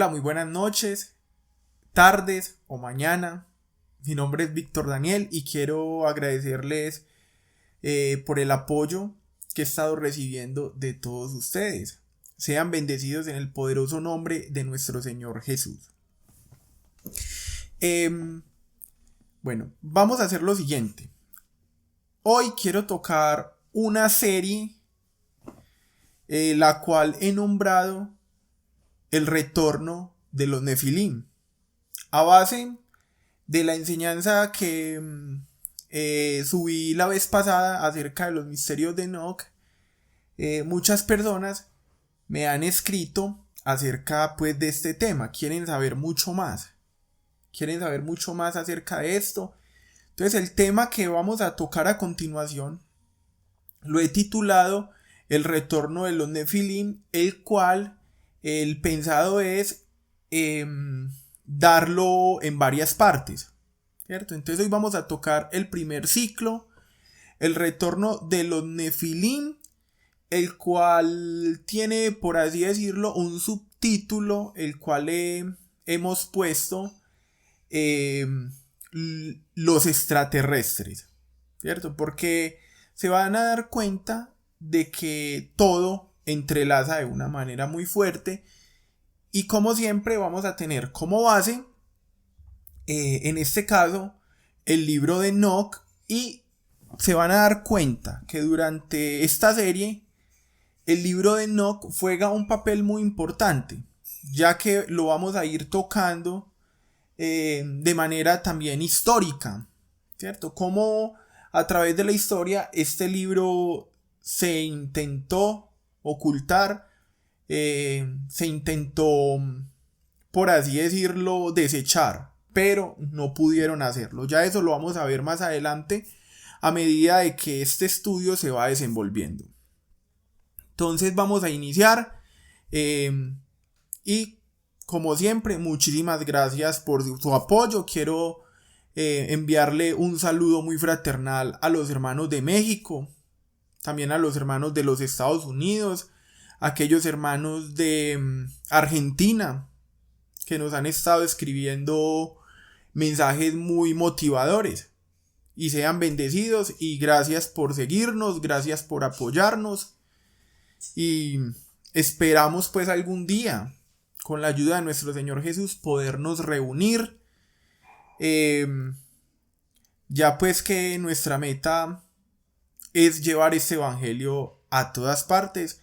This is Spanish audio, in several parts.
Hola, muy buenas noches, tardes o mañana. Mi nombre es Víctor Daniel y quiero agradecerles por el apoyo que he estado recibiendo de todos ustedes. Sean bendecidos en el poderoso nombre de nuestro Señor Jesús. Bueno, vamos a hacer lo siguiente. Hoy quiero tocar una serie la cual he nombrado El retorno de los Nefilim, a base de la enseñanza que subí la vez pasada acerca de los misterios de Enoch. Muchas personas me han escrito acerca pues de este tema, quieren saber mucho más acerca de esto. Entonces el tema que vamos a tocar a continuación lo he titulado El retorno de los Nefilim, el cual el pensado es darlo en varias partes, ¿cierto? Entonces hoy vamos a tocar el primer ciclo, el retorno de los Nefilim, el cual tiene, por así decirlo, un subtítulo, el cual hemos puesto los extraterrestres, ¿cierto? Porque se van a dar cuenta de que todo entrelaza de una manera muy fuerte y como siempre vamos a tener como base en este caso el libro de Enoch, y se van a dar cuenta que durante esta serie el libro de Enoch juega un papel muy importante, ya que lo vamos a ir tocando de manera también histórica, ¿cierto? Como a través de la historia este libro se intentó ocultar, se intentó, por así decirlo, desechar, pero no pudieron hacerlo. Ya eso lo vamos a ver más adelante a medida de que este estudio se va desenvolviendo. Entonces vamos a iniciar y como siempre muchísimas gracias por su apoyo. Quiero enviarle un saludo muy fraternal a los hermanos de México, también a los hermanos de los Estados Unidos, aquellos hermanos de Argentina que nos han estado escribiendo mensajes muy motivadores. Y sean bendecidos y gracias por seguirnos, gracias por apoyarnos. Y esperamos pues algún día, con la ayuda de nuestro Señor Jesús, podernos reunir. Ya pues que nuestra meta es llevar este evangelio a todas partes.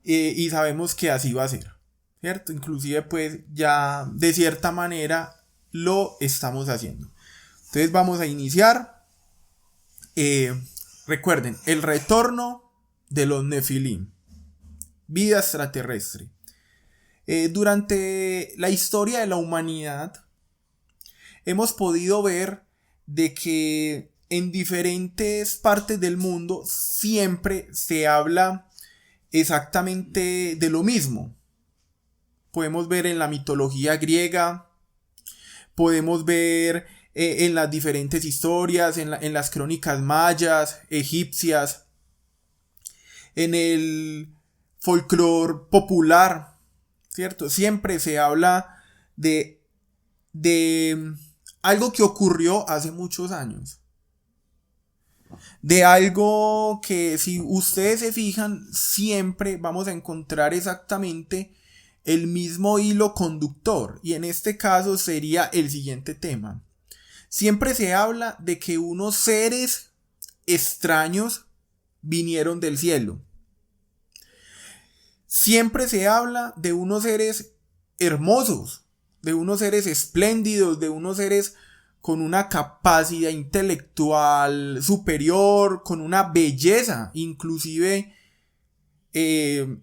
Y sabemos que así va a ser, ¿cierto? Inclusive pues ya de cierta manera lo estamos haciendo. Entonces vamos a iniciar. Recuerden, el retorno de los Nefilim, vida extraterrestre. Durante la historia de la humanidad hemos podido ver de que en diferentes partes del mundo siempre se habla exactamente de lo mismo. Podemos ver en la mitología griega, podemos ver en las diferentes historias, en las crónicas mayas, egipcias, en el folclore popular, ¿cierto? Siempre se habla de algo que ocurrió hace muchos años. De algo que, si ustedes se fijan, siempre vamos a encontrar exactamente el mismo hilo conductor. Y en este caso sería el siguiente tema. Siempre se habla de que unos seres extraños vinieron del cielo. Siempre se habla de unos seres hermosos, de unos seres espléndidos, de unos seres con una capacidad intelectual superior, con una belleza inclusive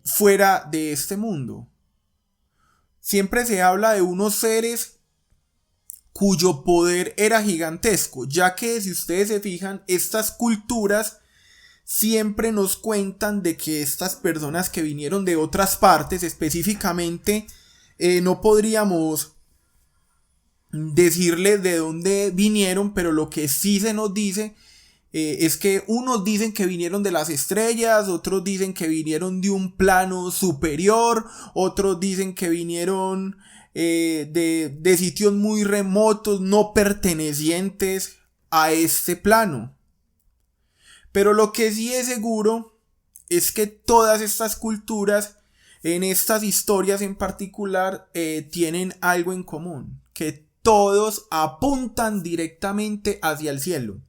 fuera de este mundo. Siempre se habla de unos seres cuyo poder era gigantesco, ya que si ustedes se fijan, estas culturas siempre nos cuentan de que estas personas que vinieron de otras partes, específicamente, no podríamos decirles de dónde vinieron, pero lo que sí se nos dice es que unos dicen que vinieron de las estrellas, otros dicen que vinieron de un plano superior, otros dicen que vinieron de sitios muy remotos, no pertenecientes a este plano. Pero lo que sí es seguro es que todas estas culturas, en estas historias en particular, tienen algo en común, que todos apuntan directamente hacia el cielo,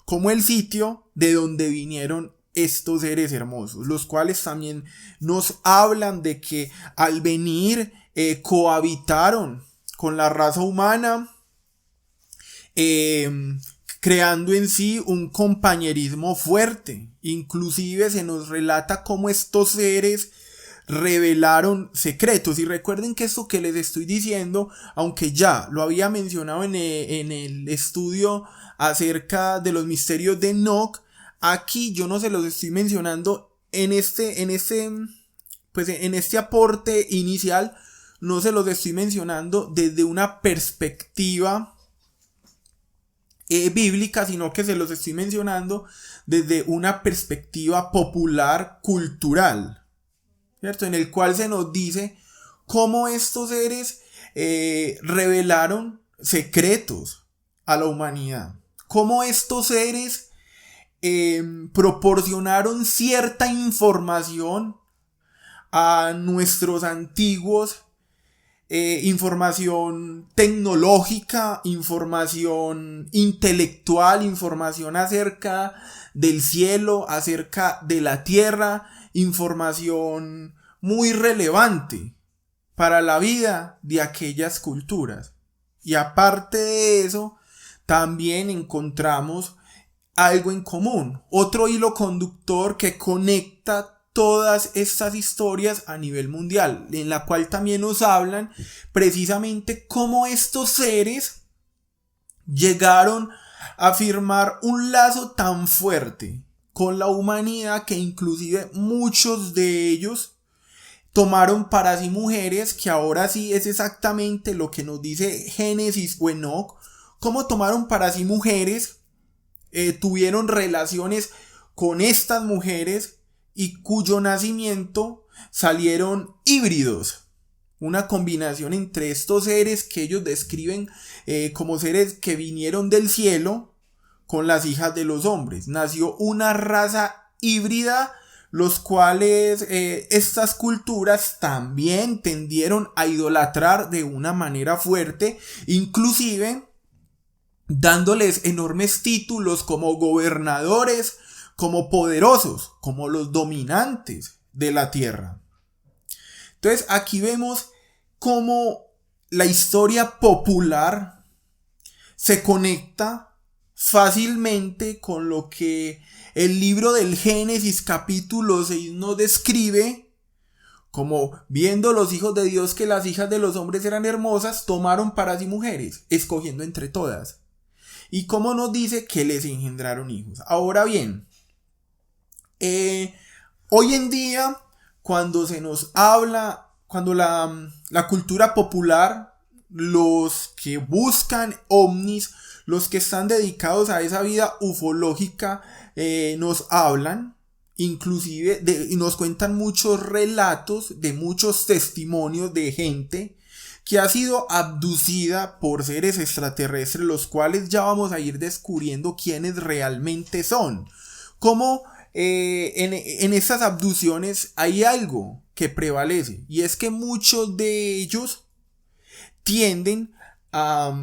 como el sitio de donde vinieron estos seres hermosos, los cuales también nos hablan de que al venir cohabitaron con la raza humana, creando en sí un compañerismo fuerte. Inclusive se nos relata cómo estos seres revelaron secretos. Y recuerden que esto que les estoy diciendo, aunque ya lo había mencionado en el estudio acerca de los misterios de Enoch, aquí yo no se los estoy mencionando en este aporte inicial, no se los estoy mencionando desde una perspectiva bíblica, sino que se los estoy mencionando desde una perspectiva popular, cultural, ¿cierto? En el cual se nos dice cómo estos seres revelaron secretos a la humanidad, cómo estos seres proporcionaron cierta información a nuestros antiguos, información tecnológica, información intelectual, información acerca del cielo, acerca de la tierra, información muy relevante para la vida de aquellas culturas. Y aparte de eso, también encontramos algo en común, otro hilo conductor que conecta todas estas historias a nivel mundial, en la cual también nos hablan precisamente cómo estos seres llegaron a firmar un lazo tan fuerte con la humanidad que inclusive muchos de ellos tomaron para sí mujeres, que ahora sí es exactamente lo que nos dice Génesis o Enoch, cómo tomaron para sí mujeres, tuvieron relaciones con estas mujeres y cuyo nacimiento salieron híbridos, una combinación entre estos seres que ellos describen como seres que vinieron del cielo con las hijas de los hombres. Nació una raza híbrida, los cuales estas culturas también tendieron a idolatrar de una manera fuerte, inclusive dándoles enormes títulos como gobernadores, como poderosos, como los dominantes de la tierra. Entonces aquí vemos cómo la historia popular se conecta fácilmente con lo que el libro del Génesis capítulo 6 nos describe, como viendo los hijos de Dios que las hijas de los hombres eran hermosas, tomaron para sí mujeres, escogiendo entre todas. Y como nos dice que les engendraron hijos. Ahora bien, hoy en día, cuando se nos habla, cuando la cultura popular, los que buscan ovnis, los que están dedicados a esa vida ufológica, nos hablan, inclusive y nos cuentan muchos relatos de muchos testimonios de gente que ha sido abducida por seres extraterrestres, los cuales ya vamos a ir descubriendo quiénes realmente son. Como en estas abducciones hay algo que prevalece, y es que muchos de ellos tienden a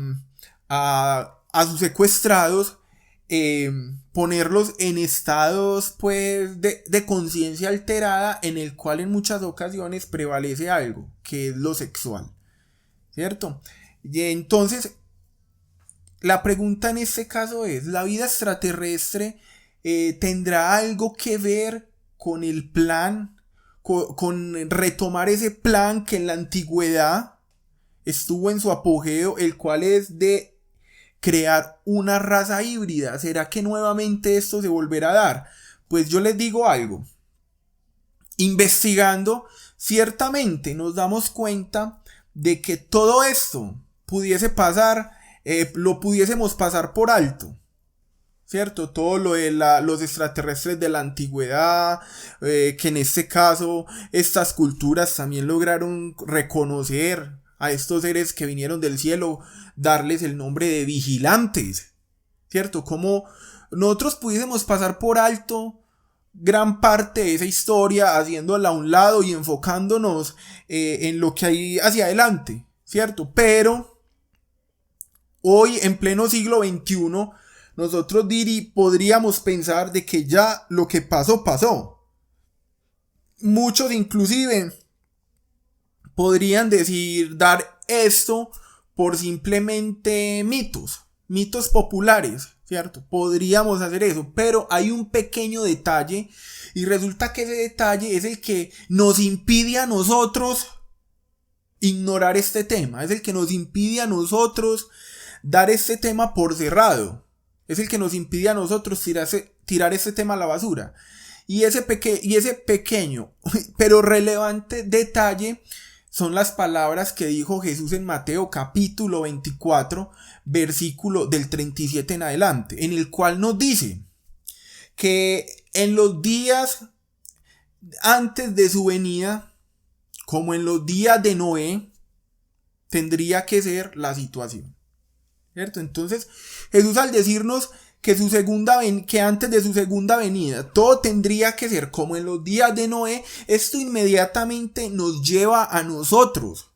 sus secuestrados, ponerlos en estados pues de conciencia alterada, en el cual en muchas ocasiones prevalece algo que es lo sexual, ¿cierto? Y entonces la pregunta en este caso es: ¿la vida extraterrestre tendrá algo que ver con el plan, con retomar ese plan que en la antigüedad estuvo en su apogeo, el cual es de crear una raza híbrida? ¿Será que nuevamente esto se volverá a dar? Pues yo les digo algo. Investigando, ciertamente nos damos cuenta de que todo esto pudiese pasar, lo pudiésemos pasar por alto, ¿cierto? Todo lo de los extraterrestres de la antigüedad, que en este caso estas culturas también lograron reconocer a estos seres que vinieron del cielo, darles el nombre de vigilantes, ¿cierto? Como nosotros pudiésemos pasar por alto gran parte de esa historia, haciéndola a un lado y enfocándonos en lo que hay hacia adelante, ¿cierto? Pero hoy, en pleno siglo XXI, nosotros podríamos pensar de que ya lo que pasó, pasó. Muchos inclusive podrían dar esto por simplemente mitos populares, ¿cierto? Podríamos hacer eso, pero hay un pequeño detalle y resulta que ese detalle es el que nos impide a nosotros ignorar este tema, es el que nos impide a nosotros dar este tema por cerrado, es el que nos impide a nosotros tirar este tema a la basura. Y ese pequeño pero relevante detalle son las palabras que dijo Jesús en Mateo capítulo 24, versículo del 37 en adelante, en el cual nos dice que en los días antes de su venida, como en los días de Noé, tendría que ser la situación, ¿cierto? Entonces Jesús, al decirnos que antes de su segunda venida todo tendría que ser como en los días de Noé, esto inmediatamente nos lleva a nosotros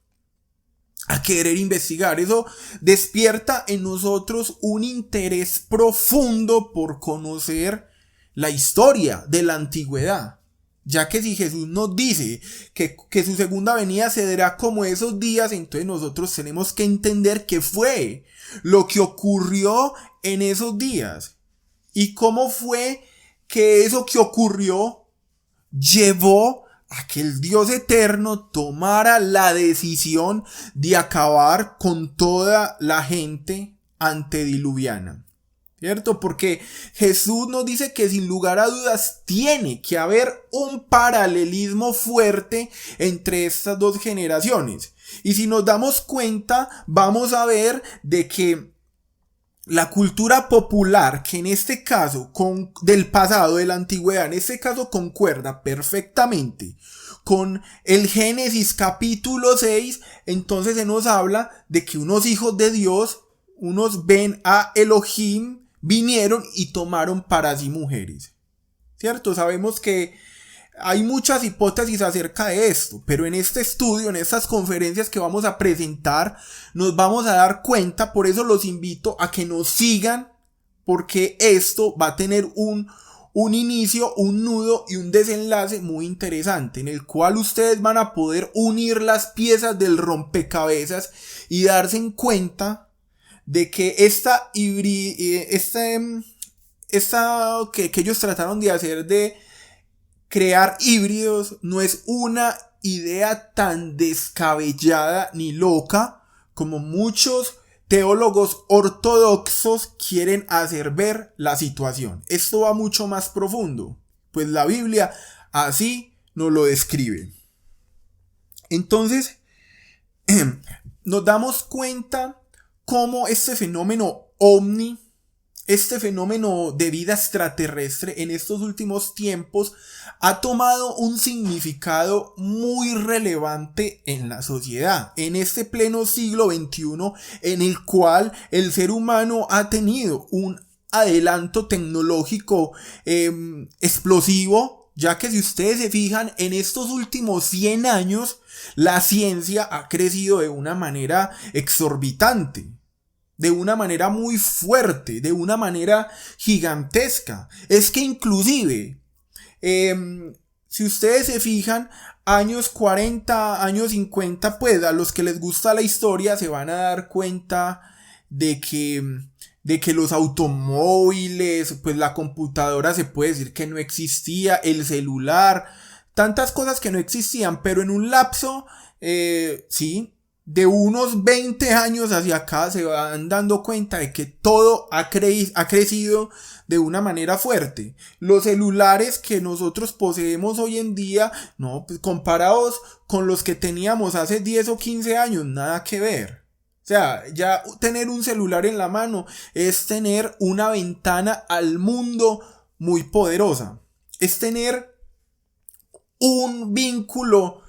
a querer investigar. Eso despierta en nosotros un interés profundo por conocer la historia de la antigüedad, ya que si Jesús nos dice que su segunda venida se dará como esos días, entonces nosotros tenemos que entender qué fue lo que ocurrió en esos días y cómo fue que eso que ocurrió llevó a que el Dios eterno tomara la decisión de acabar con toda la gente antediluviana, ¿cierto? Porque Jesús nos dice que sin lugar a dudas tiene que haber un paralelismo fuerte entre estas dos generaciones. Y si nos damos cuenta, vamos a ver de que la cultura popular, que en este caso del pasado, de la antigüedad, en este caso concuerda perfectamente con el Génesis capítulo 6, entonces se nos habla de que unos hijos de Dios, unos ven a Elohim, vinieron y tomaron para sí mujeres, ¿cierto? Sabemos que hay muchas hipótesis acerca de esto, pero en este estudio, en estas conferencias que vamos a presentar, nos vamos a dar cuenta. Por eso los invito a que nos sigan, porque esto va a tener un inicio, un nudo y un desenlace muy interesante, en el cual ustedes van a poder unir las piezas del rompecabezas y darse en cuenta de que que ellos trataron de hacer de crear híbridos no es una idea tan descabellada ni loca como muchos teólogos ortodoxos quieren hacer ver la situación. Esto va mucho más profundo, pues la Biblia así nos lo describe. Entonces, nos damos cuenta cómo este fenómeno ovni, este fenómeno de vida extraterrestre en estos últimos tiempos ha tomado un significado muy relevante en la sociedad, en este pleno siglo XXI, en el cual el ser humano ha tenido un adelanto tecnológico explosivo, ya que si ustedes se fijan, en estos últimos 100 años la ciencia ha crecido de una manera exorbitante, de una manera muy fuerte, de una manera gigantesca. Es que inclusive, si ustedes se fijan, años 40, años 50, pues a los que les gusta la historia se van a dar cuenta de que los automóviles, pues la computadora se puede decir que no existía, el celular, tantas cosas que no existían, pero en un lapso, sí, de unos 20 años hacia acá se van dando cuenta de que todo ha crecido de una manera fuerte. Los celulares que nosotros poseemos hoy en día, no, pues comparados con los que teníamos hace 10 o 15 años, nada que ver. O sea, ya tener un celular en la mano es tener una ventana al mundo muy poderosa. Es tener un vínculo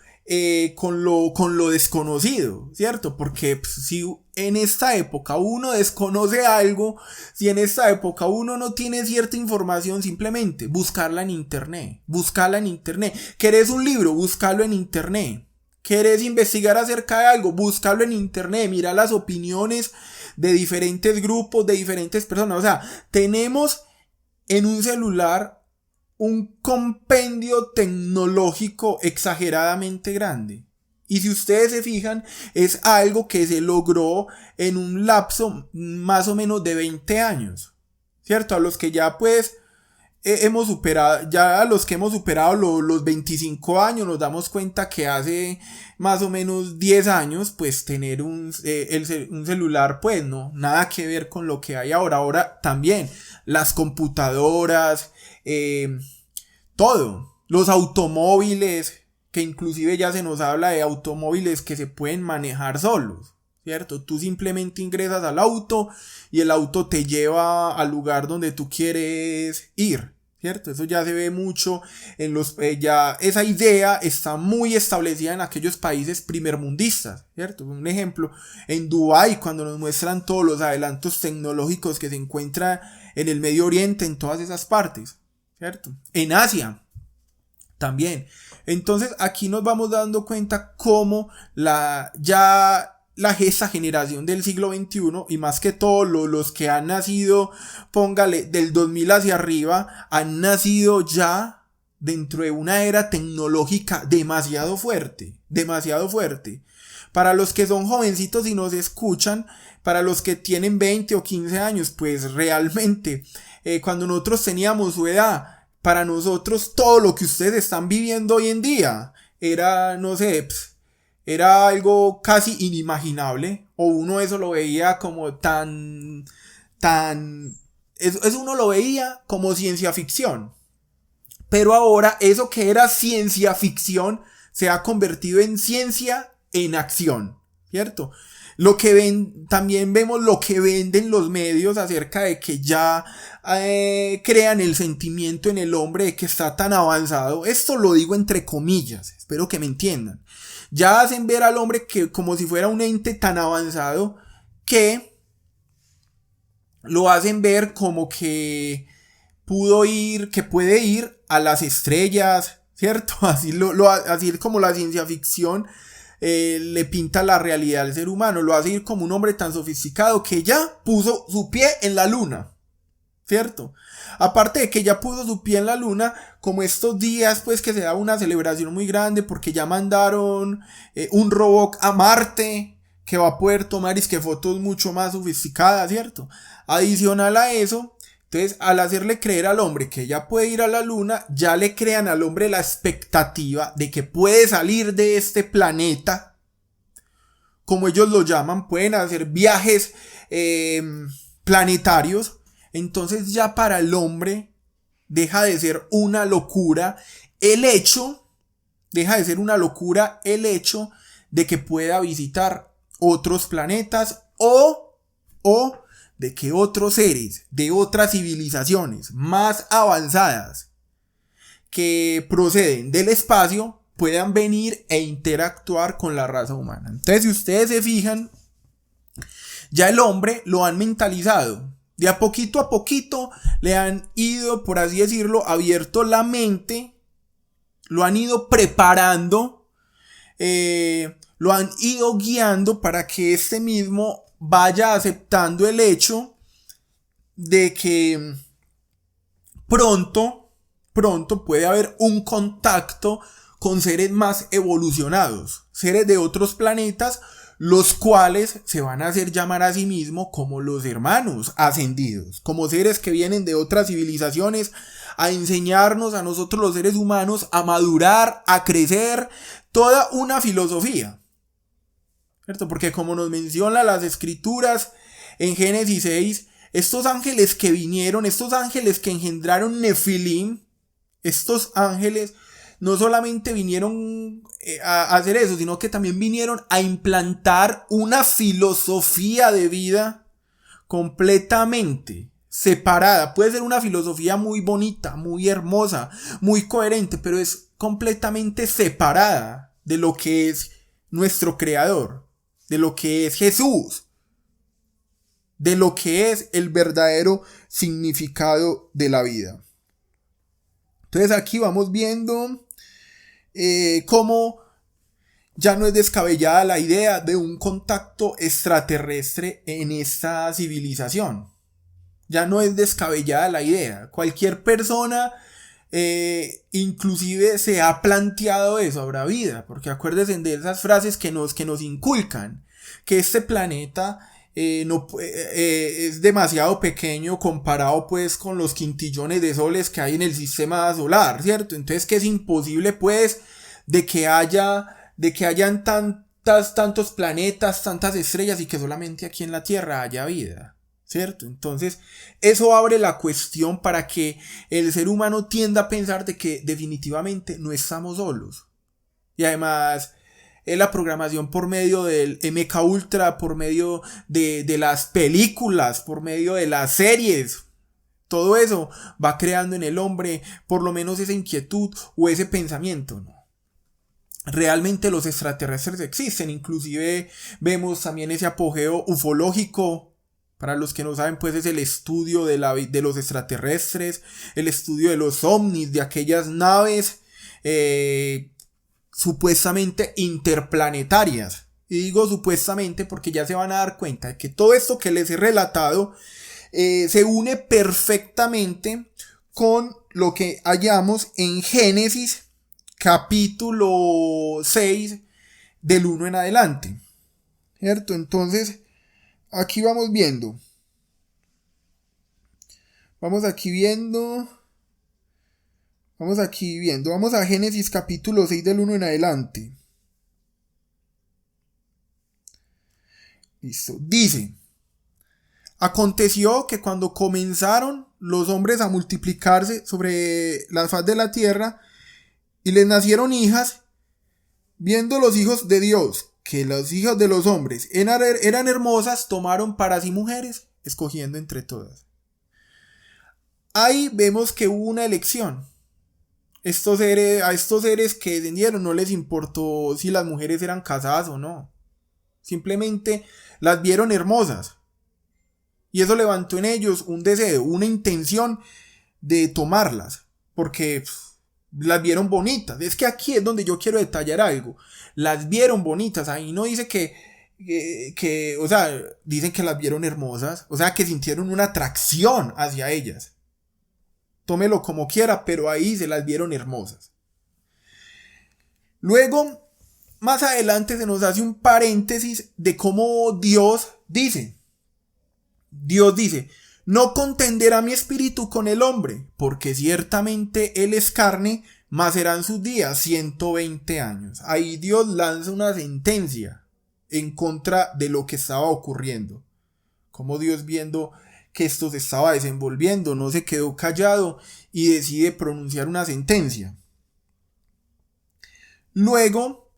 con lo desconocido, ¿cierto? Porque pues, si en esta época uno desconoce algo, si en esta época uno no tiene cierta información, simplemente buscarla en internet, buscarla en internet. ¿Querés un libro? Búscalo en internet. ¿Querés investigar acerca de algo? Búscalo en internet, mira las opiniones de diferentes grupos, de diferentes personas. O sea, tenemos en un celular un compendio tecnológico exageradamente grande. Y si ustedes se fijan, es algo que se logró en un lapso más o menos de 20 años. ¿Cierto? A los que ya pues hemos superado, ya a los que hemos superado los 25 años, nos damos cuenta que hace más o menos 10 años, pues tener un celular, pues no, nada que ver con lo que hay ahora. Ahora también las computadoras, todo, los automóviles, que inclusive ya se nos habla de automóviles que se pueden manejar solos, ¿cierto? Tú simplemente ingresas al auto y el auto te lleva al lugar donde tú quieres ir, ¿cierto? Eso ya se ve mucho en los, ya esa idea está muy establecida en aquellos países primermundistas, ¿cierto? Un ejemplo, en Dubái, cuando nos muestran todos los adelantos tecnológicos que se encuentran en el Medio Oriente, en todas esas partes, ¿cierto? En Asia también. Entonces aquí nos vamos dando cuenta cómo esta generación del siglo XXI, y más que todo los que han nacido, póngale, del 2000 hacia arriba, han nacido ya dentro de una era tecnológica demasiado fuerte, demasiado fuerte. Para los que son jovencitos y nos escuchan, para los que tienen 20 o 15 años, pues realmente, cuando nosotros teníamos su edad, para nosotros todo lo que ustedes están viviendo hoy en día era, no sé, era algo casi inimaginable, o uno eso lo veía como eso uno lo veía como ciencia ficción. Pero ahora eso que era ciencia ficción se ha convertido en ciencia en acción, ¿cierto? Lo que ven, también vemos lo que venden los medios acerca de que ya crean el sentimiento en el hombre de que está tan avanzado. Esto lo digo entre comillas, espero que me entiendan. Ya hacen ver al hombre que como si fuera un ente tan avanzado que lo hacen ver como que puede ir a las estrellas, ¿cierto? Así es como la ciencia ficción le pinta la realidad al ser humano, lo hace ir como un hombre tan sofisticado que ya puso su pie en la luna, ¿cierto? Aparte de que ya puso su pie en la luna, como estos días pues que se da una celebración muy grande porque ya mandaron un robot a Marte que va a poder tomar fotos mucho más sofisticadas, ¿cierto? Adicional a eso, entonces, al hacerle creer al hombre que ya puede ir a la luna, ya le crean al hombre la expectativa de que puede salir de este planeta, como ellos lo llaman, pueden hacer viajes planetarios. Entonces ya para el hombre deja de ser una locura el hecho de que pueda visitar otros planetas o de que otros seres de otras civilizaciones más avanzadas que proceden del espacio puedan venir e interactuar con la raza humana. Entonces, si ustedes se fijan, ya el hombre lo han mentalizado. De a poquito le han ido, por así decirlo, abierto la mente, lo han ido preparando, lo han ido guiando para que este mismo vaya aceptando el hecho de que pronto puede haber un contacto con seres más evolucionados, seres de otros planetas, los cuales se van a hacer llamar a sí mismos como los hermanos ascendidos, como seres que vienen de otras civilizaciones a enseñarnos a nosotros los seres humanos a madurar, a crecer, toda una filosofía, ¿cierto? Porque como nos menciona las escrituras en Génesis 6, estos ángeles que vinieron, estos ángeles que engendraron Nefilim, estos ángeles no solamente vinieron a hacer eso, sino que también vinieron a implantar una filosofía de vida completamente separada. Puede ser una filosofía muy bonita, muy hermosa, muy coherente, pero es completamente separada de lo que es nuestro creador, de lo que es Jesús, de lo que es el verdadero significado de la vida. Entonces aquí vamos viendo cómo ya no es descabellada la idea de un contacto extraterrestre en esta civilización. Ya no es descabellada la idea. Cualquier persona inclusive se ha planteado eso, habrá vida, porque acuérdense de esas frases que nos inculcan, que este planeta es demasiado pequeño comparado pues con los quintillones de soles que hay en el sistema solar, ¿cierto? Entonces que es imposible pues de que hayan tantos planetas, tantas estrellas y que solamente aquí en la Tierra haya vida, ¿cierto? Entonces eso abre la cuestión para que el ser humano tienda a pensar de que definitivamente no estamos solos. Y además la programación por medio del MK Ultra, por medio de las películas, por medio de las series, todo eso va creando en el hombre por lo menos esa inquietud o ese pensamiento, ¿no? Realmente los extraterrestres existen, inclusive vemos también ese apogeo ufológico. Para los que no saben, pues es el estudio de los extraterrestres, el estudio de los ovnis, de aquellas naves supuestamente interplanetarias. Y digo supuestamente porque ya se van a dar cuenta de que todo esto que les he relatado se une perfectamente con lo que hallamos en Génesis capítulo 6 del 1 en adelante, ¿cierto? Entonces aquí vamos viendo. Vamos a Génesis capítulo 6 del 1 en adelante. Listo. Dice: aconteció que cuando comenzaron los hombres a multiplicarse sobre la faz de la tierra y les nacieron hijas, viendo los hijos de Dios que las hijas de los hombres eran hermosas, tomaron para sí mujeres, escogiendo entre todas. Ahí vemos que hubo una elección. A estos seres que descendieron no les importó si las mujeres eran casadas o no. Simplemente las vieron hermosas. Y eso levantó en ellos un deseo, una intención de tomarlas. Porque las vieron bonitas. Es que aquí es donde yo quiero detallar algo. Las vieron bonitas. Ahí no dice o sea, dicen que las vieron hermosas. O sea, que sintieron una atracción hacia ellas. Tómelo como quiera, pero ahí se las vieron hermosas. Luego, más adelante se nos hace un paréntesis de cómo Dios dice, no contenderá mi espíritu con el hombre, porque ciertamente él es carne, mas serán sus días 120 años. Ahí Dios lanza una sentencia en contra de lo que estaba ocurriendo. Como Dios, viendo que esto se estaba desenvolviendo, no se quedó callado y decide pronunciar una sentencia. Luego,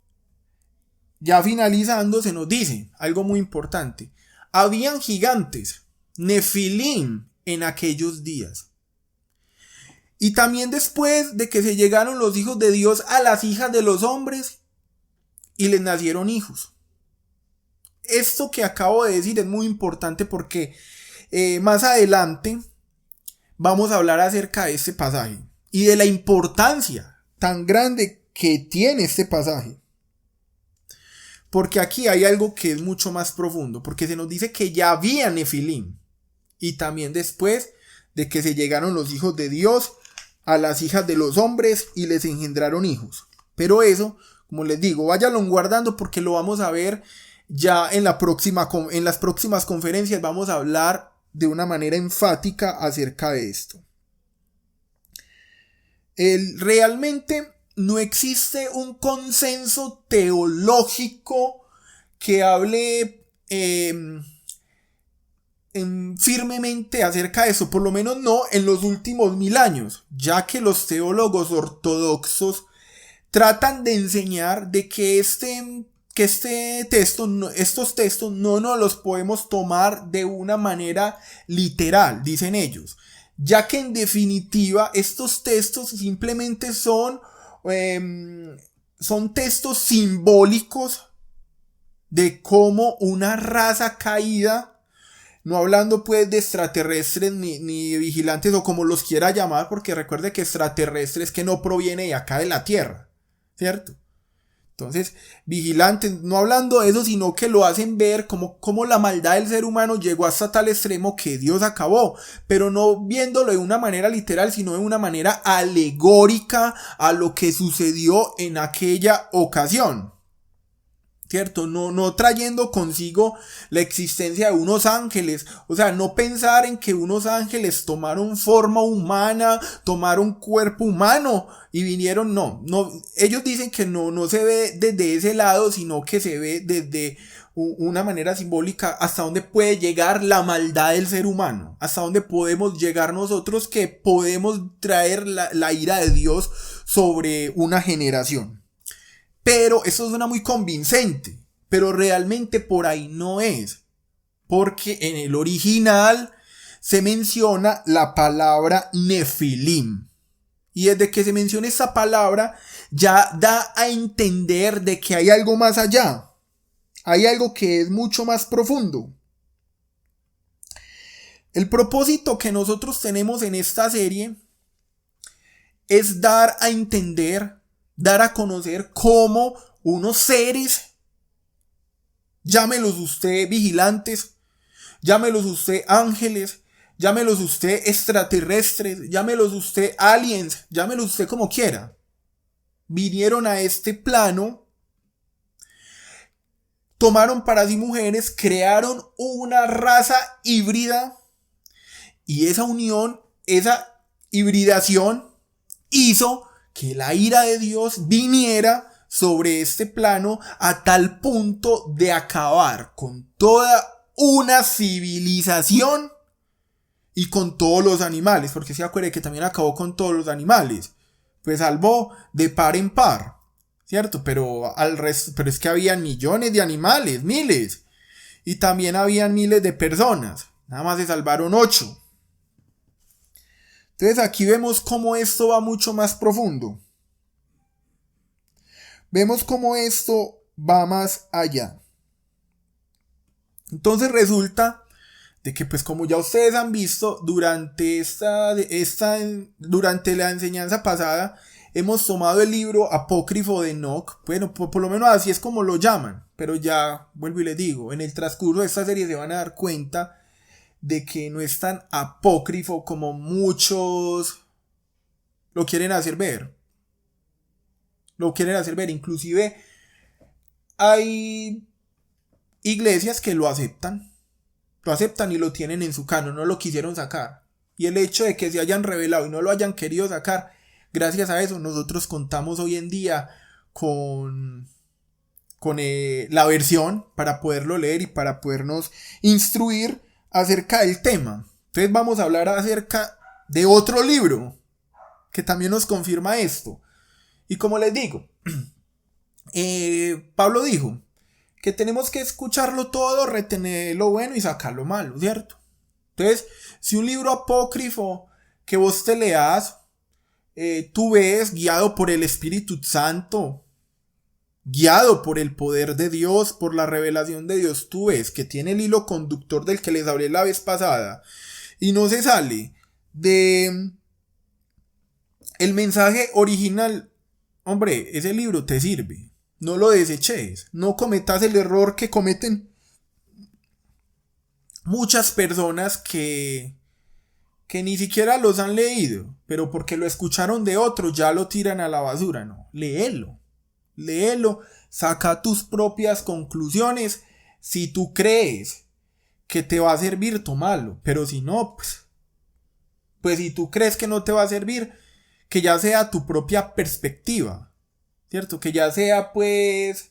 ya finalizando, se nos dice algo muy importante. Habían gigantes, Nefilim, en aquellos días. Y también después de que se llegaron los hijos de Dios a las hijas de los hombres y les nacieron hijos. Esto que acabo de decir es muy importante porque más adelante vamos a hablar acerca de este pasaje y de la importancia tan grande que tiene este pasaje. Porque aquí hay algo que es mucho más profundo, porque se nos dice que ya había Nefilim y también después de que se llegaron los hijos de Dios a las hijas de los hombres y les engendraron hijos. Pero eso, como les digo, váyanlo guardando porque lo vamos a ver ya en las próximas conferencias. Vamos a hablar de una manera enfática acerca de esto. Realmente no existe un consenso teológico que hable firmemente acerca de eso, por lo menos no en los últimos 1000 años, ya que los teólogos ortodoxos tratan de enseñar de que estos textos no nos los podemos tomar de una manera literal, dicen ellos, ya que en definitiva estos textos simplemente son textos simbólicos de cómo una raza caída, no hablando pues de extraterrestres ni de vigilantes o como los quiera llamar, porque recuerde que extraterrestres que no proviene de acá de la Tierra, ¿cierto? Entonces, vigilantes, no hablando de eso, sino que lo hacen ver como la maldad del ser humano llegó hasta tal extremo que Dios acabó, pero no viéndolo de una manera literal, sino de una manera alegórica a lo que sucedió en aquella ocasión. ¿Cierto? No trayendo consigo la existencia de unos ángeles, o sea, no pensar en que unos ángeles tomaron forma humana, tomaron cuerpo humano y vinieron, no, ellos dicen que no se ve desde ese lado, sino que se ve desde una manera simbólica hasta dónde puede llegar la maldad del ser humano, hasta dónde podemos llegar nosotros que podemos traer la ira de Dios sobre una generación. Pero eso suena muy convincente, pero realmente por ahí no es, porque en el original se menciona la palabra Nefilim, y desde que se menciona esa palabra ya da a entender de que hay algo más allá, hay algo que es mucho más profundo. El propósito que nosotros tenemos en esta serie es dar a entender, dar a conocer cómo unos seres, llámelos usted vigilantes, llámelos usted ángeles, llámelos usted extraterrestres, llámelos usted aliens, llámelos usted como quiera, vinieron a este plano, tomaron para sí mujeres, crearon una raza híbrida y esa unión, esa hibridación hizo que la ira de Dios viniera sobre este plano a tal punto de acabar con toda una civilización y con todos los animales, porque se acuerde que también acabó con todos los animales, pues salvó de par en par, ¿cierto? Pero al resto, pero es que habían millones de animales, miles, y también habían miles de personas, nada más se salvaron 8. Entonces aquí vemos cómo esto va mucho más profundo. Vemos cómo esto va más allá. Entonces resulta de que pues como ya ustedes han visto durante durante la enseñanza pasada hemos tomado el libro apócrifo de Enoc. Bueno, por lo menos así es como lo llaman, pero ya vuelvo y les digo, en el transcurso de esta serie se van a dar cuenta de que no es tan apócrifo como muchos lo quieren hacer ver. Inclusive hay iglesias que lo aceptan y lo tienen en su canon, no lo quisieron sacar. Y el hecho de que se hayan revelado y no lo hayan querido sacar, gracias a eso nosotros contamos hoy en día con la versión para poderlo leer y para podernos instruir acerca del tema. Entonces vamos a hablar acerca de otro libro que también nos confirma esto. Y como les digo, Pablo dijo que tenemos que escucharlo todo, retener lo bueno y sacar lo malo, ¿cierto? Entonces, si un libro apócrifo que vos te leas, tú ves guiado por el Espíritu Santo, guiado por el poder de Dios, por la revelación de Dios, tú ves que tiene el hilo conductor del que les hablé la vez pasada y no se sale de el mensaje original, hombre, ese libro te sirve, no lo deseches, no cometas el error que cometen muchas personas que ni siquiera los han leído, pero porque lo escucharon de otro ya lo tiran a la basura. No, léelo, saca tus propias conclusiones. Si tú crees que te va a servir, tómalo, pero si no, pues si tú crees que no te va a servir, que ya sea tu propia perspectiva, ¿cierto? Que ya sea pues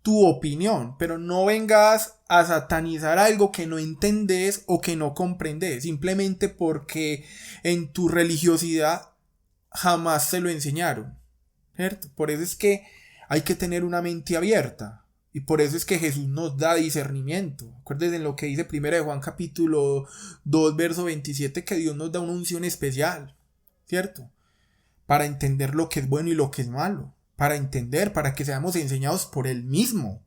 tu opinión, pero no vengas a satanizar algo que no entendés o que no comprendes, simplemente porque en tu religiosidad jamás te lo enseñaron. ¿cierto? Por eso es que hay que tener una mente abierta. Y por eso es que Jesús nos da discernimiento. Acuérdense en lo que dice 1 de Juan capítulo 2 verso 27, que Dios nos da una unción especial, ¿cierto? Para entender lo que es bueno y lo que es malo. Para que seamos enseñados por Él mismo.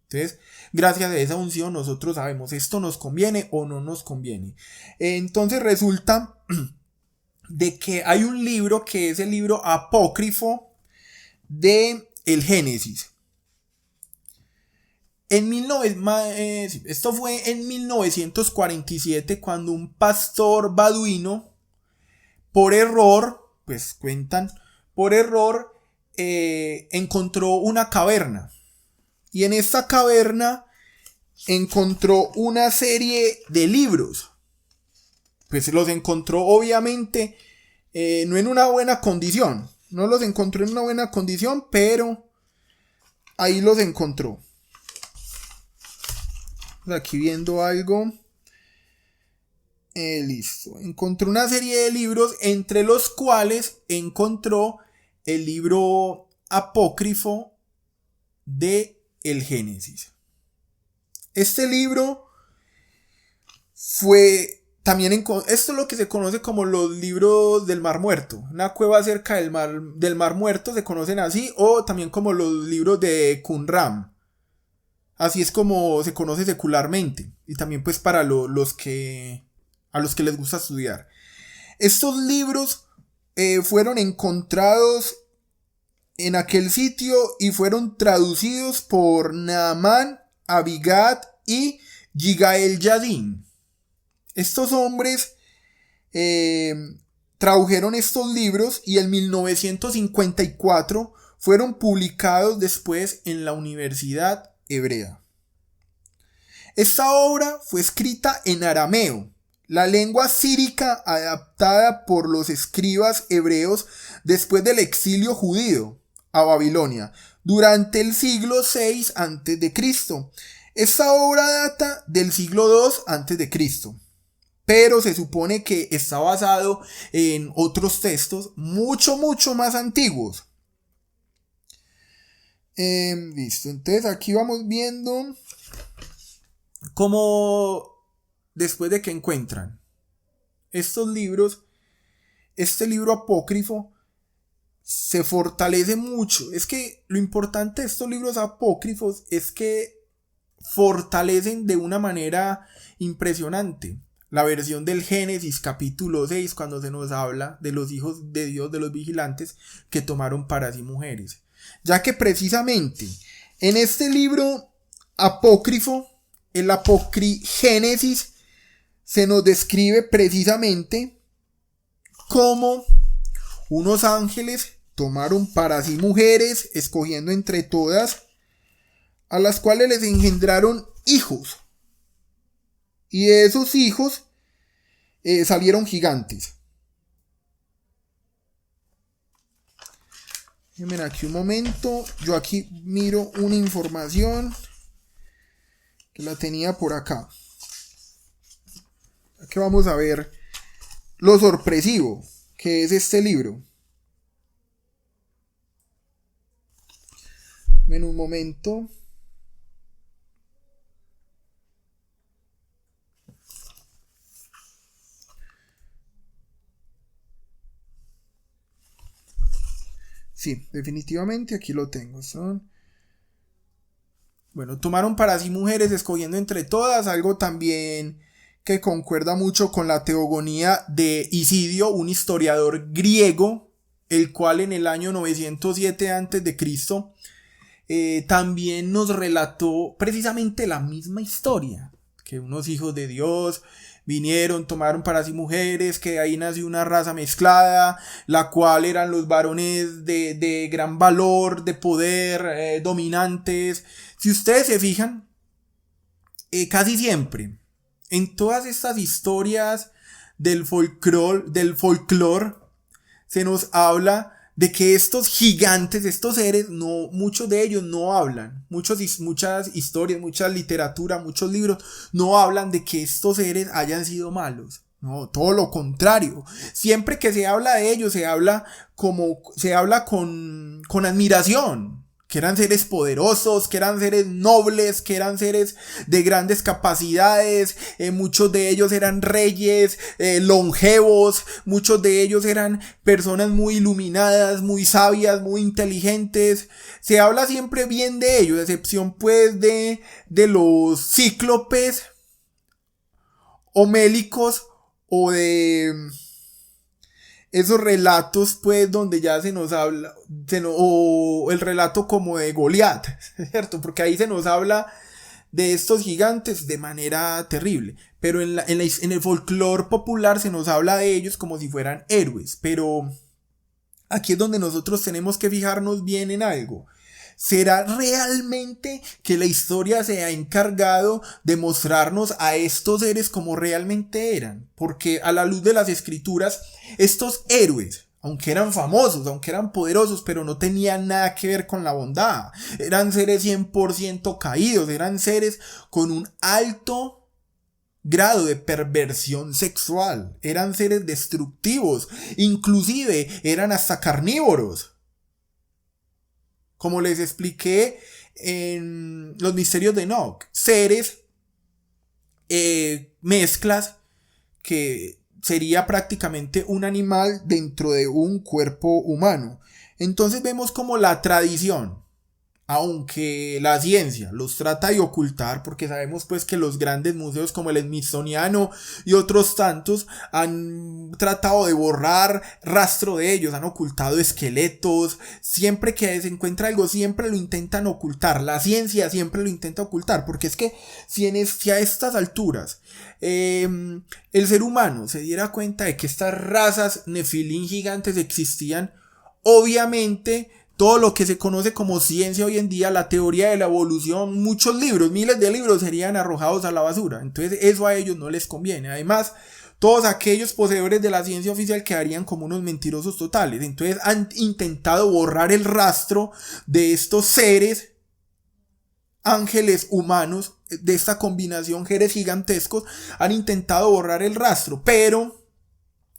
Entonces, gracias a esa unción nosotros sabemos esto nos conviene o no nos conviene. Entonces resulta de que hay un libro que es el libro apócrifo de el Génesis. Esto fue en 1947 cuando un pastor baduino, por error, pues cuentan, por error, encontró una caverna. Y en esta caverna encontró una serie de libros. Pues los encontró obviamente no en una buena condición. No los encontró en una buena condición, pero ahí los encontró. Aquí viendo algo. Listo. Encontró una serie de libros, entre los cuales encontró el libro apócrifo de el Génesis. Este libro fue también esto es lo que se conoce como los libros del Mar Muerto. Una cueva cerca del Mar Muerto se conocen así, o también como los libros de Qumran. Así es como se conoce secularmente, y también pues para a los que les gusta estudiar. Estos libros fueron encontrados en aquel sitio y fueron traducidos por Naamán, Abigad y Yigael Yadin. Estos hombres tradujeron estos libros y en 1954 fueron publicados después en la Universidad Hebrea. Esta obra fue escrita en arameo, la lengua sírica adaptada por los escribas hebreos después del exilio judío a Babilonia durante el siglo VI a.C. Esta obra data del siglo II a.C., pero se supone que está basado en otros textos mucho más antiguos. Listo, entonces aquí vamos viendo cómo después de que encuentran estos libros, este libro apócrifo se fortalece mucho. Es que lo importante de estos libros apócrifos es que fortalecen de una manera impresionante. La versión del Génesis capítulo 6, cuando se nos habla de los hijos de Dios, de los vigilantes que tomaron para sí mujeres. Ya que precisamente en este libro apócrifo, el Apocrigénesis, se nos describe precisamente cómo unos ángeles tomaron para sí mujeres, escogiendo entre todas, a las cuales les engendraron hijos. Y de esos hijos salieron gigantes. Déjenme aquí un momento. Yo aquí miro una información que la tenía por acá. Aquí vamos a ver lo sorpresivo que es este libro. En un momento. Sí, definitivamente aquí lo tengo. Bueno, tomaron para sí mujeres escogiendo entre todas, algo también que concuerda mucho con la teogonía de Isidio, un historiador griego, el cual en el año 907 a.C. También nos relató precisamente la misma historia, que unos hijos de Dios vinieron, tomaron para sí mujeres, que ahí nació una raza mezclada, la cual eran los varones de gran valor, de poder, dominantes. Si ustedes se fijan, casi siempre, en todas estas historias del folclore, se nos habla de que estos gigantes, estos seres, muchos de ellos no hablan. Muchas historias, mucha literatura, muchos libros no hablan de que estos seres hayan sido malos. No, todo lo contrario. Siempre que se habla de ellos, se habla con admiración. Que eran seres poderosos, que eran seres nobles, que eran seres de grandes capacidades, muchos de ellos eran reyes, longevos, muchos de ellos eran personas muy iluminadas, muy sabias, muy inteligentes. Se habla siempre bien de ellos, a excepción pues de los cíclopes, homélicos o de esos relatos pues donde ya se nos habla o el relato como de Goliat, ¿cierto? Porque ahí se nos habla de estos gigantes de manera terrible, pero en el folclore popular se nos habla de ellos como si fueran héroes. Pero aquí es donde nosotros tenemos que fijarnos bien en algo. ¿Será realmente que la historia se ha encargado de mostrarnos a estos seres como realmente eran? Porque a la luz de las escrituras, estos héroes, aunque eran famosos, aunque eran poderosos, pero no tenían nada que ver con la bondad. Eran seres 100% caídos, eran seres con un alto grado de perversión sexual, eran seres destructivos, inclusive eran hasta carnívoros. Como les expliqué en los misterios de Enoch, seres, mezclas que sería prácticamente un animal dentro de un cuerpo humano. Entonces vemos como la tradición, aunque la ciencia los trata de ocultar, porque sabemos pues que los grandes museos como el Smithsoniano y otros tantos han tratado de borrar rastro de ellos, han ocultado esqueletos, siempre que se encuentra algo siempre lo intentan ocultar, la ciencia siempre lo intenta ocultar, porque es que si a estas alturas el ser humano se diera cuenta de que estas razas Nefilín gigantes existían, obviamente todo lo que se conoce como ciencia hoy en día, la teoría de la evolución, muchos libros, miles de libros serían arrojados a la basura. Entonces eso a ellos no les conviene. Además, todos aquellos poseedores de la ciencia oficial quedarían como unos mentirosos totales. Entonces han intentado borrar el rastro de estos seres, ángeles humanos, de esta combinación seres gigantescos, han intentado borrar el rastro, pero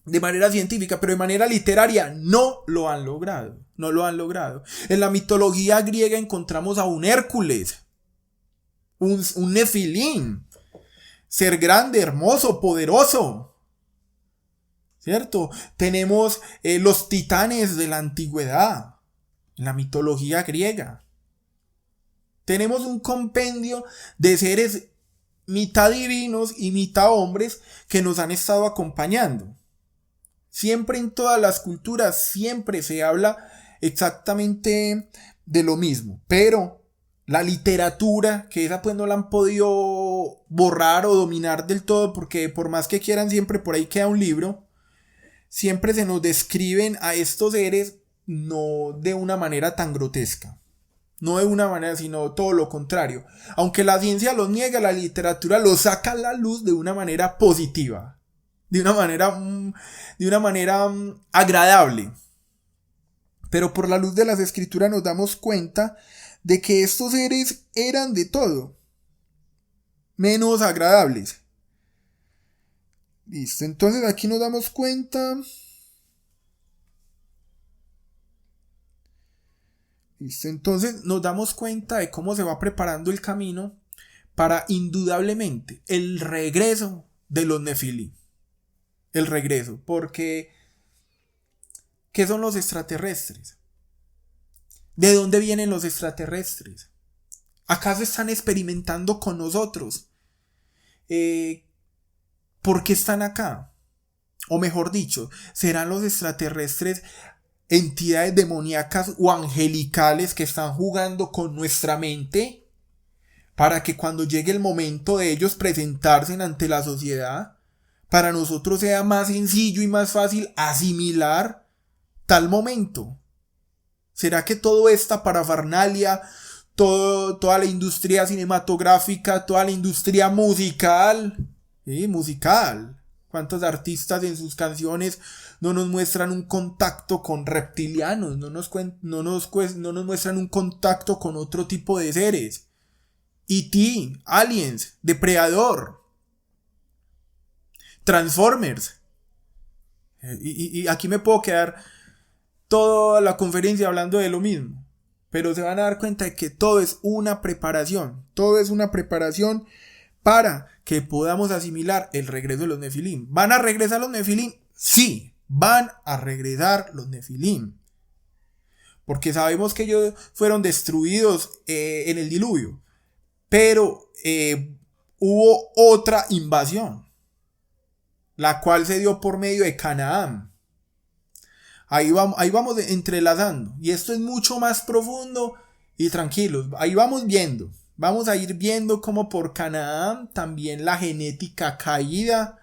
de manera científica, pero de manera literaria no lo han logrado. No lo han logrado. En la mitología griega encontramos a un Hércules, un Nefilín, ser grande, hermoso, poderoso, ¿cierto? Tenemos los titanes de la antigüedad, en la mitología griega. Tenemos un compendio de seres mitad divinos y mitad hombres que nos han estado acompañando. Siempre en todas las culturas, siempre se habla exactamente de lo mismo, pero la literatura, que esa pues no la han podido borrar o dominar del todo, porque por más que quieran siempre por ahí queda un libro, siempre se nos describen a estos seres no de una manera tan grotesca, no de una manera sino todo lo contrario, aunque la ciencia los niega, la literatura los saca a la luz de una manera positiva, de una manera agradable. Pero por la luz de las escrituras nos damos cuenta de que estos seres eran de todo menos agradables. Listo, entonces aquí nos damos cuenta. Listo, entonces nos damos cuenta de cómo se va preparando el camino para indudablemente el regreso de los Nefilim. El regreso, porque ¿qué son los extraterrestres? ¿De dónde vienen los extraterrestres? ¿Acaso están experimentando con nosotros? ¿Por qué están acá? O mejor dicho, ¿serán los extraterrestres entidades demoníacas o angelicales que están jugando con nuestra mente para que cuando llegue el momento de ellos presentarse ante la sociedad, para nosotros sea más sencillo y más fácil asimilar tal momento? ¿Será que toda esta parafernalia, toda la industria cinematográfica, toda la industria musical, ¿cuántos artistas en sus canciones no nos muestran un contacto con reptilianos? No nos muestran un contacto con otro tipo de seres. E.T., Aliens, Depredador. Transformers. Y aquí me puedo quedar toda la conferencia hablando de lo mismo. Pero se van a dar cuenta de que todo es una preparación. Todo es una preparación para que podamos asimilar el regreso de los Nefilim. ¿Van a regresar los Nefilim? Sí, van a regresar los Nefilim. Porque sabemos que ellos fueron destruidos en el diluvio. Pero hubo otra invasión, la cual se dio por medio de Canaán. Ahí vamos entrelazando. Y esto es mucho más profundo y tranquilos. Ahí vamos viendo. Vamos a ir viendo cómo por Canaán también la genética caída.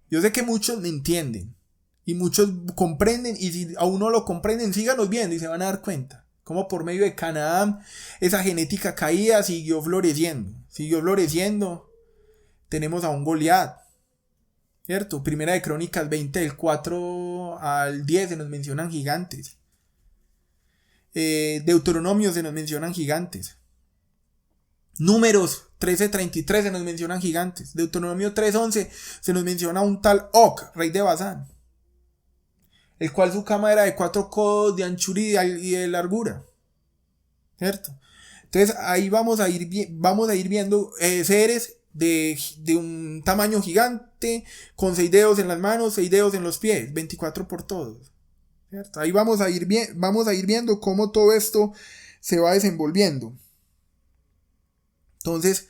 Yo sé que muchos me entienden. Y muchos comprenden. Y si aún no lo comprenden, síganos viendo y se van a dar cuenta. Cómo por medio de Canaán esa genética caída siguió floreciendo. Siguió floreciendo. Tenemos a un Goliat. ¿Cierto? Primera de Crónicas 20, del 4 al 10 se nos mencionan gigantes. Deuteronomio se nos mencionan gigantes. Números 13:33 se nos mencionan gigantes. Deuteronomio 3:11 se nos menciona un tal Og, rey de Basán, el cual su cama era de 4 codos de anchura y de largura. ¿Cierto? Entonces ahí vamos a ir viendo seres de un tamaño gigante, con 6 dedos en las manos, 6 dedos en los pies, 24 por todos. ¿Cierto? Ahí vamos a ir viendo cómo todo esto se va desenvolviendo. Entonces,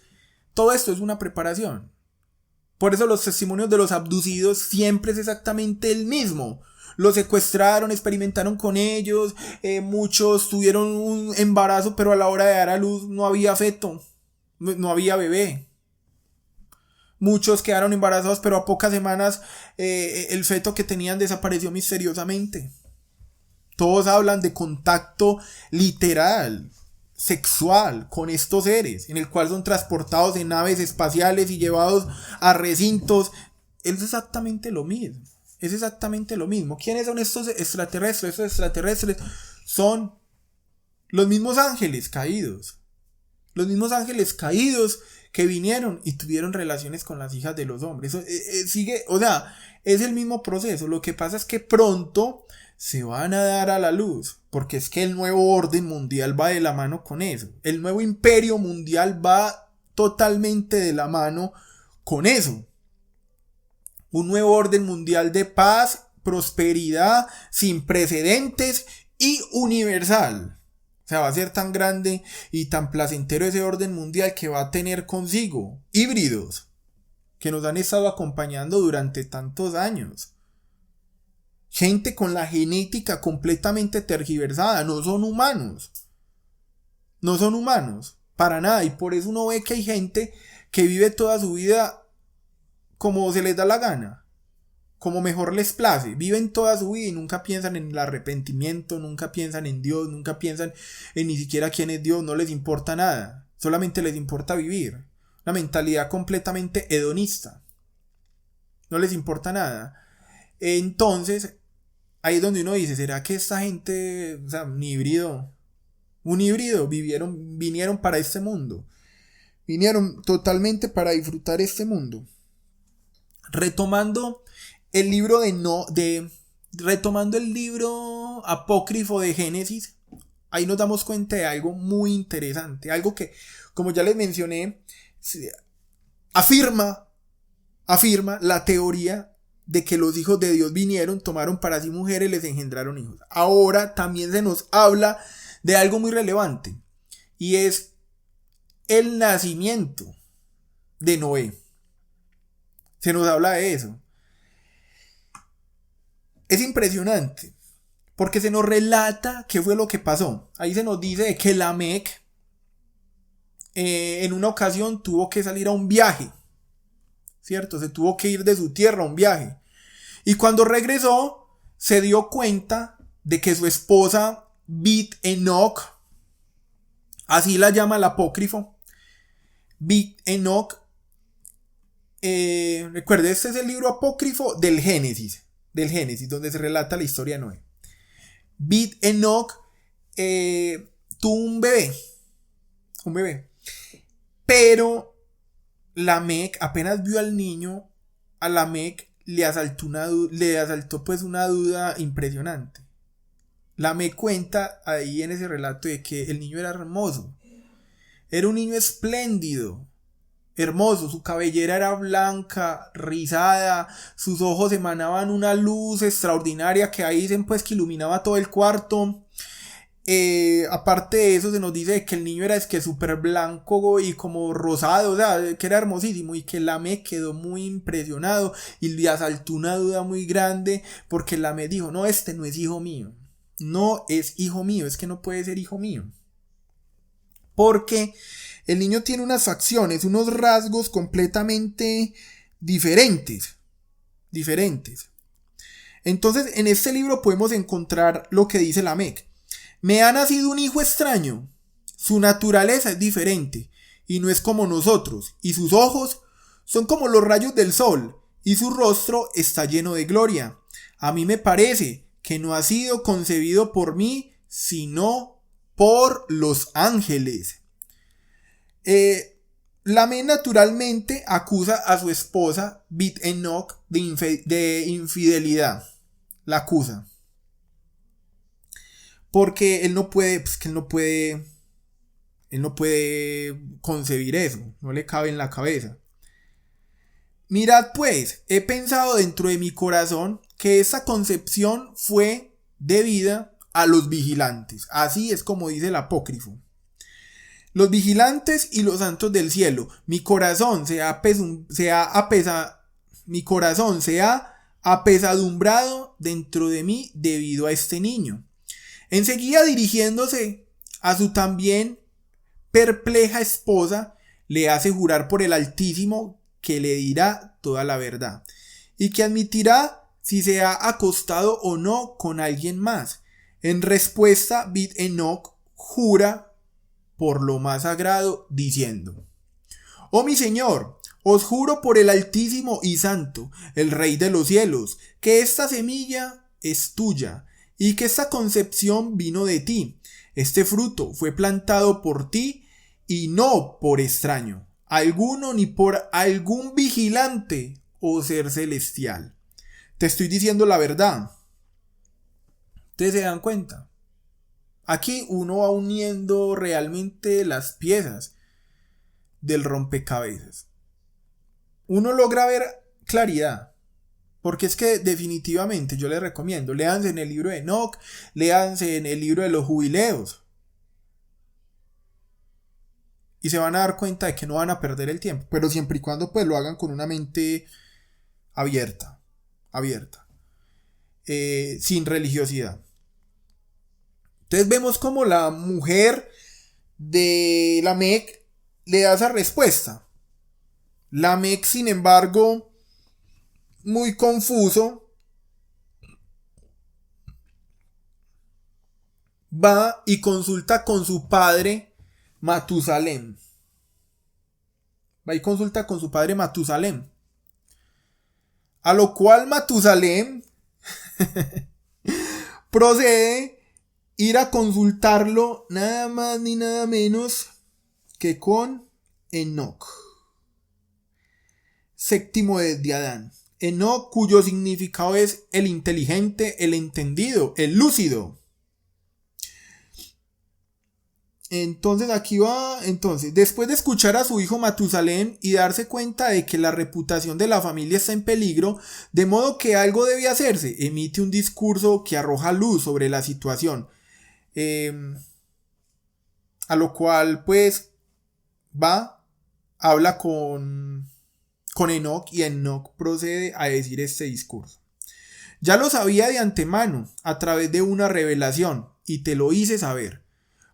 todo esto es una preparación. Por eso los testimonios de los abducidos siempre es exactamente el mismo. Los secuestraron, experimentaron con ellos, muchos tuvieron un embarazo, pero a la hora de dar a luz no había feto, no había bebé. Muchos quedaron embarazados, pero a pocas semanas el feto que tenían desapareció misteriosamente. Todos hablan de contacto literal, sexual, con estos seres, en el cual son transportados en naves espaciales y llevados a recintos. Es exactamente lo mismo. Es exactamente lo mismo. ¿Quiénes son estos extraterrestres? Estos extraterrestres son los mismos ángeles caídos. Los mismos ángeles caídos que vinieron y tuvieron relaciones con las hijas de los hombres. Sigue, o sea, es el mismo proceso. Lo que pasa es que pronto se van a dar a la luz, porque es que el nuevo orden mundial va de la mano con eso. El nuevo imperio mundial va totalmente de la mano con eso. Un nuevo orden mundial de paz, prosperidad, sin precedentes y universal. O sea, va a ser tan grande y tan placentero ese orden mundial que va a tener consigo híbridos que nos han estado acompañando durante tantos años. Gente con la genética completamente tergiversada. No son humanos. No son humanos. Para nada. Y por eso uno ve que hay gente que vive toda su vida como se les da la gana, como mejor les place. Viven toda su vida y nunca piensan en el arrepentimiento, nunca piensan en Dios, nunca piensan en ni siquiera quién es Dios. No les importa nada, solamente les importa vivir. Una mentalidad completamente hedonista. No les importa nada. Entonces, ahí es donde uno dice, ¿será que esta gente, o sea, un híbrido, vinieron para este mundo? Vinieron totalmente para disfrutar este mundo. Retomando el libro retomando el libro apócrifo de Génesis, ahí nos damos cuenta de algo muy interesante, algo que, como ya les mencioné, afirma la teoría de que los hijos de Dios vinieron, tomaron para sí mujeres y les engendraron hijos. Ahora también se nos habla de algo muy relevante, y es el nacimiento de Noé. Se nos habla de eso. Es impresionante, porque se nos relata qué fue lo que pasó. Ahí se nos dice que Lamec en una ocasión tuvo que salir a un viaje, ¿cierto? Se tuvo que ir de su tierra a un viaje. Y cuando regresó, se dio cuenta de que su esposa Bit Enoch, así la llama el apócrifo, Bit Enoch, recuerde, este es el libro apócrifo del Génesis, donde se relata la historia de Noé. Bit Enoch tuvo un bebé, pero Lamec apenas vio al niño, a Lamec le asaltó pues una duda impresionante. Lamec cuenta ahí en ese relato de que el niño era hermoso. Era un niño espléndido, hermoso, su cabellera era blanca, rizada, sus ojos emanaban una luz extraordinaria que ahí dicen pues que iluminaba todo el cuarto. Aparte de eso se nos dice que el niño era súper blanco y como rosado, o sea, que era hermosísimo, y que Lamec quedó muy impresionado y le asaltó una duda muy grande porque Lamec dijo, no, este no es hijo mío, no es hijo mío, es que no puede ser hijo mío, porque el niño tiene unas facciones, unos rasgos completamente diferentes. Entonces en este libro podemos encontrar lo que dice Lamec. Me ha nacido un hijo extraño. Su naturaleza es diferente y no es como nosotros, y sus ojos son como los rayos del sol, y su rostro está lleno de gloria. A mí me parece que no ha sido concebido por mí, sino por los ángeles. Lamec naturalmente acusa a su esposa Bit Enoch de infidelidad. La acusa. Porque él no puede concebir eso, no le cabe en la cabeza. Mirad pues, he pensado dentro de mi corazón que esa concepción fue debida a los vigilantes. Así es como dice el apócrifo. Los vigilantes y los santos del cielo. Mi corazón se ha apesadumbrado dentro de mí debido a este niño. Enseguida, dirigiéndose a su también perpleja esposa, le hace jurar por el Altísimo que le dirá toda la verdad y que admitirá si se ha acostado o no con alguien más. En respuesta, Bit Enoch jura por lo más sagrado, diciendo: Oh mi Señor, os juro por el Altísimo y Santo, el Rey de los cielos, que esta semilla es tuya, y que esta concepción vino de ti. Este fruto fue plantado por ti, y no por extraño alguno, ni por algún vigilante o ser celestial. Te estoy diciendo la verdad. ¿Ustedes se dan cuenta? Aquí uno va uniendo realmente las piezas del rompecabezas. Uno logra ver claridad. Porque es que definitivamente yo les recomiendo, léanse en el libro de Enoch, léanse en el libro de los jubileos. Y se van a dar cuenta de que no van a perder el tiempo. Pero siempre y cuando pues lo hagan con una mente abierta. Sin religiosidad. Entonces vemos como la mujer de Lamec le da esa respuesta. Lamec, sin embargo, muy confuso, va y consulta con su padre Matusalem. A lo cual Matusalem procede ir a consultarlo nada más ni nada menos que con Enoch, séptimo de Adán. Enoch, cuyo significado es el inteligente, el entendido, el lúcido. Entonces aquí va, después de escuchar a su hijo Matusalem y darse cuenta de que la reputación de la familia está en peligro, de modo que algo debe hacerse, emite un discurso que arroja luz sobre la situación. A lo cual pues habla con Enoch, y Enoch procede a decir este discurso. Ya lo sabía de antemano a través de una revelación, y te lo hice saber.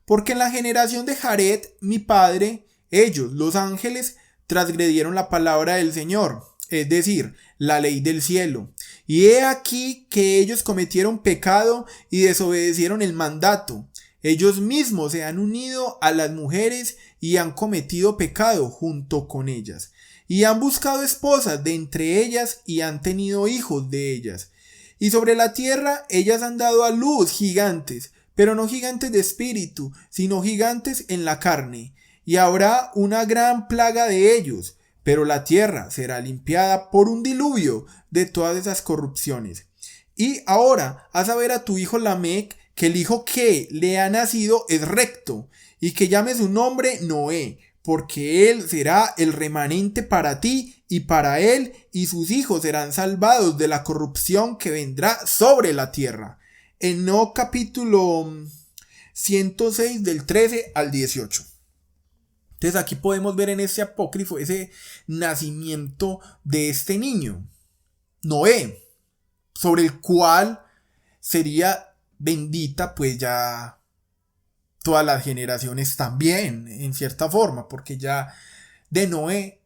Porque en la generación de Jared, mi padre, ellos, los ángeles, transgredieron la palabra del Señor, es decir, la ley del cielo. Y he aquí que ellos cometieron pecado y desobedecieron el mandato. Ellos mismos se han unido a las mujeres y han cometido pecado junto con ellas. Y han buscado esposas de entre ellas y han tenido hijos de ellas. Y sobre la tierra ellas han dado a luz gigantes, pero no gigantes de espíritu, sino gigantes en la carne. Y habrá una gran plaga de ellos, pero la tierra será limpiada por un diluvio de todas esas corrupciones. Y ahora, haz saber a tu hijo Lamec que el hijo que le ha nacido es recto, y que llame su nombre Noé, porque él será el remanente para ti, y para él y sus hijos serán salvados de la corrupción que vendrá sobre la tierra. Enoc capítulo 106 del 13 al 18. Entonces aquí podemos ver en este apócrifo ese nacimiento de este niño, Noé, sobre el cual sería bendita pues ya todas las generaciones también, en cierta forma, porque ya de Noé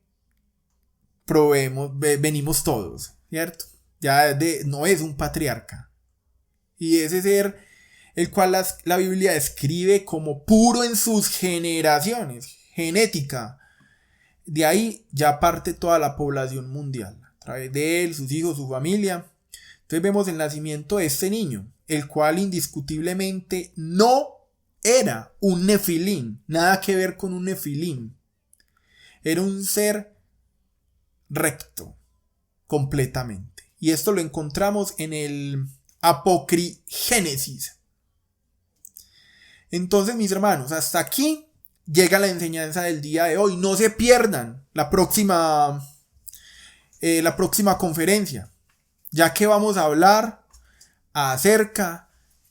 venimos todos, ¿cierto? Ya Noé es un patriarca, y ese ser el cual la Biblia describe como puro en sus generaciones, genética. De ahí ya parte toda la población mundial, a través de él, sus hijos, su familia. Entonces vemos el nacimiento de este niño, el cual indiscutiblemente no era un nefilim, nada que ver con un nefilim. Era un ser recto, completamente. Y esto lo encontramos en el Apocrigénesis. Entonces, mis hermanos, hasta aquí llega la enseñanza del día de hoy. No se pierdan la próxima conferencia, ya que vamos a hablar acerca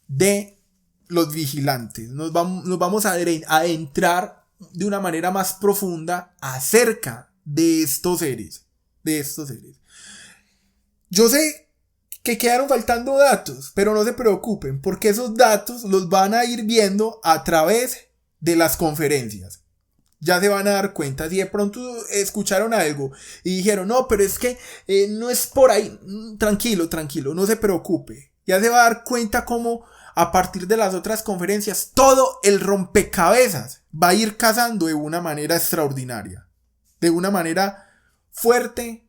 de los vigilantes. Nos vamos a adentrar de una manera más profunda acerca de estos seres. Yo sé que quedaron faltando datos, pero no se preocupen, porque esos datos los van a ir viendo a través de las conferencias. Ya se van a dar cuenta. Si de pronto escucharon algo y dijeron, no, pero es que no es por ahí, tranquilo, no se preocupe. Ya se va a dar cuenta cómo a partir de las otras conferencias todo el rompecabezas va a ir casando de una manera extraordinaria, de una manera fuerte,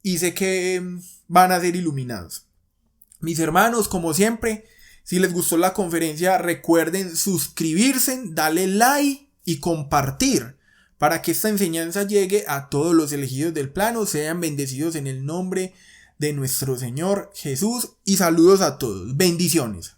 y sé que van a ser iluminados. Mis hermanos, como siempre, si les gustó la conferencia, recuerden suscribirse, darle like y compartir para que esta enseñanza llegue a todos los elegidos del plano. Sean bendecidos en el nombre de nuestro Señor Jesús, y saludos a todos. Bendiciones.